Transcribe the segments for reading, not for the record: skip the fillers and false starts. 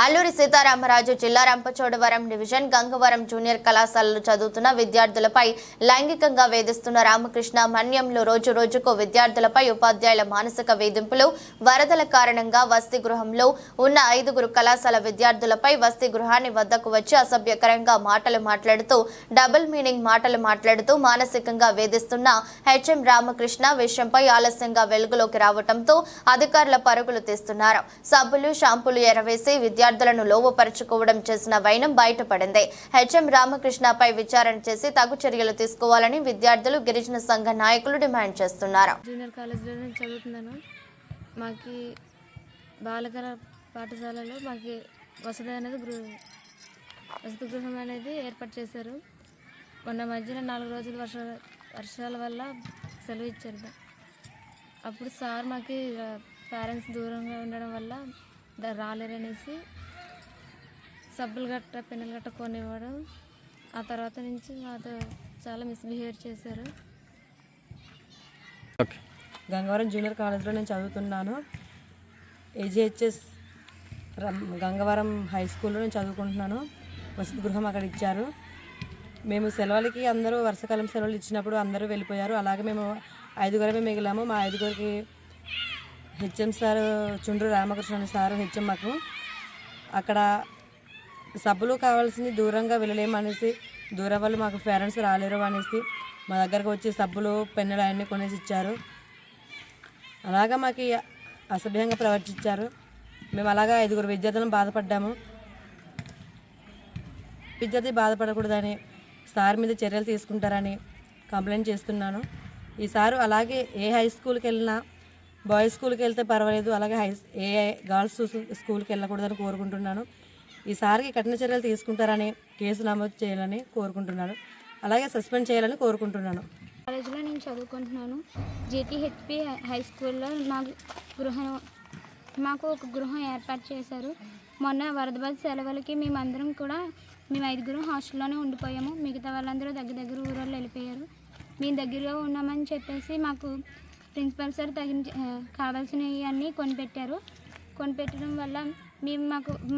అల్లూరి సీతారామరాజు జిల్లా Rampachodavaram division Gangavaram junior కళాశాలలో చదువుతున్న విద్యార్థులపై లైంగికంగా వేధిస్తున్న రామకృష్ణ మన్యంలో రోజు రోజుకు విద్యార్థులపై ఉపాధ్యాయుల మానసిక వేధింపులు వరదల కారణంగా వసతి గృహంలో ఉన్న 5గురు కళాశాల విద్యార్థులపై వసతి గృహాన్ని వద్దకు వచ్చి అసభ్యకరంగా మాటలు మాట్లాడుతూ డబుల్ మీనింగ్ మాటలు మాట్లాడుతూ మానసికంగా వేధిస్తున్న హెచ్ఎం రామకృష్ణ విషయంపై ఆలస్యంగా వెలుగులోకి రావడంతో అధికారుల పరుగులు తీస్తున్నారు. సబ్బులు షాంపూలు ఎరవేసి విద్యార్థులను లోపరుచుకోవడం చేసిన వైనం బయటపడింది. హెచ్ఎం రామకృష్ణపై విచారణ చేసి తగు చర్యలు తీసుకోవాలని విద్యార్థులు గిరిజన సంఘ నాయకులు డిమాండ్ చేస్తున్నారు. జూనియర్ కాలేజీలో నేను చదువుతున్నాను. మాకు బాలికల పాఠశాలలో మాకు వసతి గృహం అనేది ఏర్పాటు చేశారు. మొన్న మధ్యన 4 రోజులు వర్షాల వల్ల సెలవు ఇచ్చారు. అప్పుడు సార్ మాకు పేరెంట్స్ దూరంగా ఉండడం వల్ల రాలేరనేసి సబ్బులు గట్ట పెన్నులు గట్ట కొనివ్వడం, ఆ తర్వాత నుంచి మాతో చాలా మిస్బిహేవ్ చేశారు. గంగవరం జూనియర్ కాలేజ్లో నేను చదువుతున్నాను. ఏజీహెచ్ఎస్ గంగవరం హై స్కూల్లో నేను చదువుకుంటున్నాను. వసతి గృహం అక్కడ ఇచ్చారు. మేము సెలవులకి అందరూ వర్షాకాలం సెలవులు ఇచ్చినప్పుడు అందరూ వెళ్ళిపోయారు. అలాగే మేము 5గురమే మిగిలాము. మా 5గురికి హెచ్ఎం సార్ చుండ్రు రామకృష్ణ సార్ హెచ్ఎం మాకు అక్కడ సబ్బులు కావాల్సింది దూరంగా వెళ్ళలేమనేసి దూరం వాళ్ళు మాకు పేరెంట్స్ రాలేరు అనేసి మా దగ్గరకు వచ్చి సబ్బులు పెన్నులు అన్నీ కొనేసి ఇచ్చారు. అలాగా మాకు అసభ్యంగా ప్రవర్తించారు. మేము అలాగా 5గురు విద్యార్థులను బాధపడ్డాము. విద్యార్థి బాధపడకూడదని సార్ మీద చర్యలు తీసుకుంటారని కంప్లైంట్ చేస్తున్నాను. ఈ సారు అలాగే ఏ హై స్కూల్కి వెళ్ళినా బాయ్స్ స్కూల్కి వెళ్తే పర్వాలేదు, అలాగే ఏ గర్ల్స్ స్కూల్కి వెళ్ళకూడదని కోరుకుంటున్నాను. ఈసారికి కఠిన చర్యలు తీసుకుంటారని కేసు నమోదు చేయాలని కోరుకుంటున్నాను. అలాగే సస్పెండ్ చేయాలని కోరుకుంటున్నాను. కాలేజీలో నేను చదువుకుంటున్నాను. జేటీహెచ్పి హై స్కూల్లో మాకు ఒక గృహం ఏర్పాటు చేశారు. మొన్న వరద సెలవులకి మేము 5గురు హాస్టల్లోనే ఉండిపోయాము. మిగతా వాళ్ళందరూ దగ్గర ఊళ్ళో వెళ్ళిపోయారు. మేము దగ్గరగా ఉన్నామని చెప్పేసి మాకు ప్రిన్సిపల్ సార్ కావాల్సినవి అన్నీ కొనిపెట్టడం వల్ల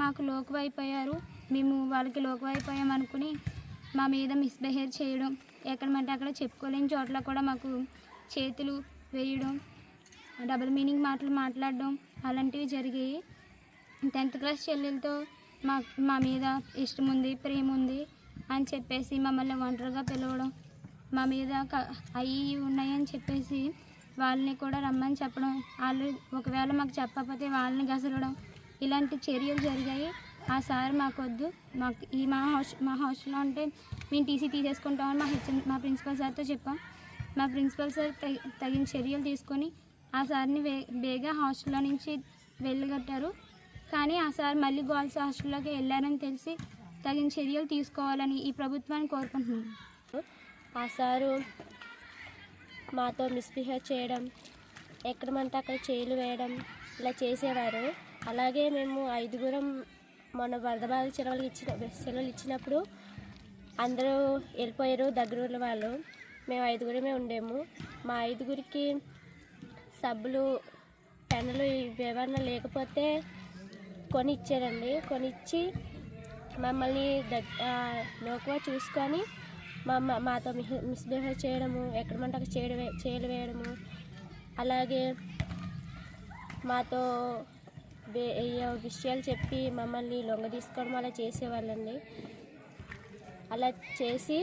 మాకు లోకువైపోయారు. మేము వాళ్ళకి లోకువైపోయాం అనుకుని మా మీద మిస్బిహేవ్ చేయడం, ఎక్కడమంటే అక్కడ చెప్పుకోలేని చోట్ల కూడా మాకు చేతులు వేయడం, డబుల్ మీనింగ్ మాటలు మాట్లాడడం అలాంటివి జరిగాయి. 10th క్లాస్ చెల్లెలతో మా మీద ఇష్టం ఉంది, ప్రేమ ఉంది అని చెప్పేసి మమ్మల్ని ఒంటరిగా పిలవడం, మా మీద అవి ఉన్నాయని చెప్పేసి వాళ్ళని కూడా రమ్మని చెప్పడం, వాళ్ళు ఒకవేళ మాకు చెప్పకపోతే వాళ్ళని గసరడం, ఇలాంటి చర్యలు జరిగాయి. ఆ సార్ మాకొద్దు, మా హాస్టల్లో అంటే మేము టీసీ తీసేసుకుంటామని మా ప్రిన్సిపల్ సార్తో చెప్పాం. మా ప్రిన్సిపల్ సార్ తగిన చర్యలు తీసుకొని ఆ సార్ని బేగా హాస్టల్లో నుంచి వెళ్ళగట్టారు. కానీ ఆ సార్ మళ్ళీ గర్ల్స్ హాస్టల్లోకి వెళ్ళారని తెలిసి తగిన చర్యలు తీసుకోవాలని ఈ ప్రభుత్వాన్ని కోరుకుంటున్నాను. ఆ సారు మాతో మిస్బిహేవ్ చేయడం, ఎక్కడమంటే అక్కడ చేలు వేయడం ఇలా చేసేవారు. అలాగే మేము 5గురం మొన్న వరద బాధ సెలవులు ఇచ్చినప్పుడు అందరూ వెళ్ళిపోయారు దగ్గర వాళ్ళు. మేము 5గురమే ఉండేము. మా 5గురికి సబ్బులు పెన్నులు ఇవేమన్నా లేకపోతే కొని ఇచ్చారండి. కొనిచ్చి మమ్మల్ని లోకుగా చూసుకొని మాతో మిస్బిహేవ్ చేయడము, ఎక్కడమంటే అక్కడ చేలు వేయడము, అలాగే మాతో విషయాలు చెప్పి మమ్మల్ని లొంగ తీసుకోవడం అలా చేసేవాళ్ళండి. అలా చేసి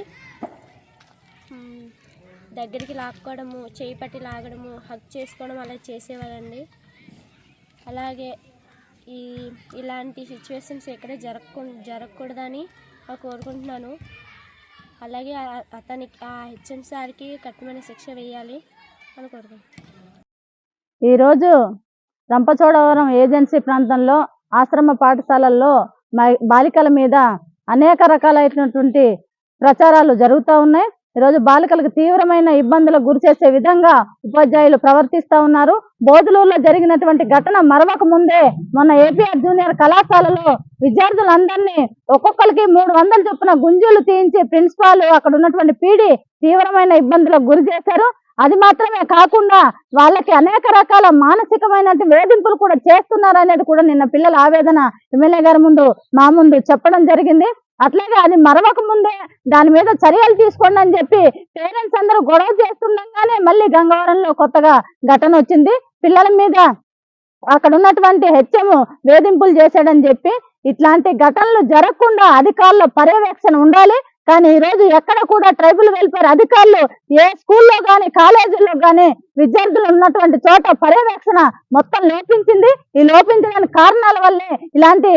దగ్గరికి లాక్కోవడము, చేయి పట్టి లాగడము, హగ్ చేసుకోవడం అలా చేసేవాళ్ళండి. అలాగే ఇలాంటి సిచ్యువేషన్స్ ఎక్కడ జరగకూడదని కోరుకుంటున్నాను. అలాగే అతనికి ఆ హెచ్ఎం సార్కి కఠినమైన శిక్ష వేయాలి అని కోరుకుంటున్నాను. ఈరోజు రంపచోడవరం ఏజెన్సీ ప్రాంతంలో ఆశ్రమ పాఠశాలల్లో బాలికల మీద అనేక రకాలైనటువంటి ప్రచారాలు జరుగుతూ ఉన్నాయి. ఈరోజు బాలికలకు తీవ్రమైన ఇబ్బందులకు గురి చేసే విధంగా ఉపాధ్యాయులు ప్రవర్తిస్తూ ఉన్నారు. బోధులూరులో జరిగినటువంటి ఘటన మరవక ముందే మొన్న ఏపీఆర్ జూనియర్ కళాశాలలో విద్యార్థులందరినీ ఒక్కొక్కరికి 300 చొప్పున గుంజులు తీయించి ప్రిన్సిపాల్ అక్కడ ఉన్నటువంటి పీడి తీవ్రమైన ఇబ్బందులకు గురి చేశారు. అది మాత్రమే కాకుండా వాళ్ళకి అనేక రకాల మానసికమైన వేధింపులు కూడా చేస్తున్నారు అనేది కూడా నిన్న పిల్లల ఆవేదన ఎమ్మెల్యే గారి ముందు మా ముందు చెప్పడం జరిగింది. అట్లాగే అది మరవక ముందే దాని మీద చర్యలు తీసుకోండి అని చెప్పి పేరెంట్స్ అందరూ గొడవ చేస్తుండగానే మళ్ళీ గంగవరంలో కొత్తగా ఘటన వచ్చింది. పిల్లల మీద అక్కడ ఉన్నటువంటి హెచ్ఎం వేధింపులు చేశాడని చెప్పి ఇట్లాంటి ఘటనలు జరగకుండా అధికారుల పర్యవేక్షణ ఉండాలి. కానీ ఈ రోజు ఎక్కడ కూడా ట్రైబల్ వెల్ఫేర్ అధికారులు ఏ స్కూల్లో గాని కాలేజీల్లో గాని విద్యార్థులు ఉన్నటువంటి చోట పర్యవేక్షణ మొత్తం లోపించింది. ఈ లోపించడానికి కారణాల వల్లే ఇలాంటి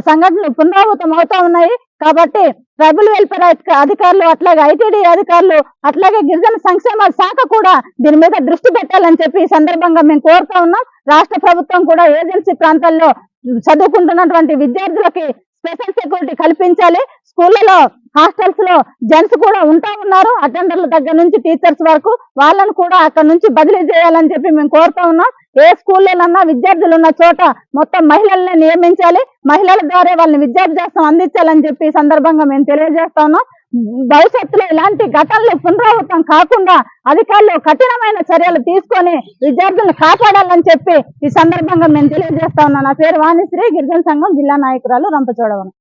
సంఘటనలు పునరావృతం అవుతా ఉన్నాయి. కాబట్టి ట్రైబల్ వెల్ఫేర్ అధికారులు, అట్లాగే ఐటీడీ అధికారులు, అట్లాగే గిరిజన సంక్షేమ శాఖ కూడా దీని మీద దృష్టి పెట్టాలని చెప్పి ఈ సందర్భంగా మేము కోరుతా ఉన్నాం. రాష్ట్ర ప్రభుత్వం కూడా ఏజెన్సీ ప్రాంతాల్లో చదువుకుంటున్నటువంటి విద్యార్థులకి స్పెషల్ సెక్యూరిటీ కల్పించాలి. స్కూళ్ళలో హాస్టల్స్ లో జెంట్స్ కూడా ఉంటా ఉన్నారు, అటెండర్ల దగ్గర నుంచి టీచర్స్ వరకు. వాళ్ళను కూడా అక్కడ నుంచి బదిలీ చేయాలని చెప్పి మేము కోరుతా ఉన్నాం. ఏ స్కూల్లోనన్నా విద్యార్థులు ఉన్న చోట మొత్తం మహిళల్ని నియమించాలి, మహిళల ద్వారా వాళ్ళని విద్యాభ్యాసం అందించాలని చెప్పి ఈ సందర్భంగా మేము తెలియజేస్తా ఉన్నాం. భవిష్యత్తులో ఇలాంటి ఘటనలు పునరావృతం కాకుండా అధికారులు కఠినమైన చర్యలు తీసుకొని విద్యార్థులను కాపాడాలని చెప్పి ఈ సందర్భంగా మేము తెలియజేస్తా ఉన్నాం. నా పేరు వాణిశ్రీ, గిరిజన సంఘం జిల్లా నాయకురాలు, రంపచోడవరం.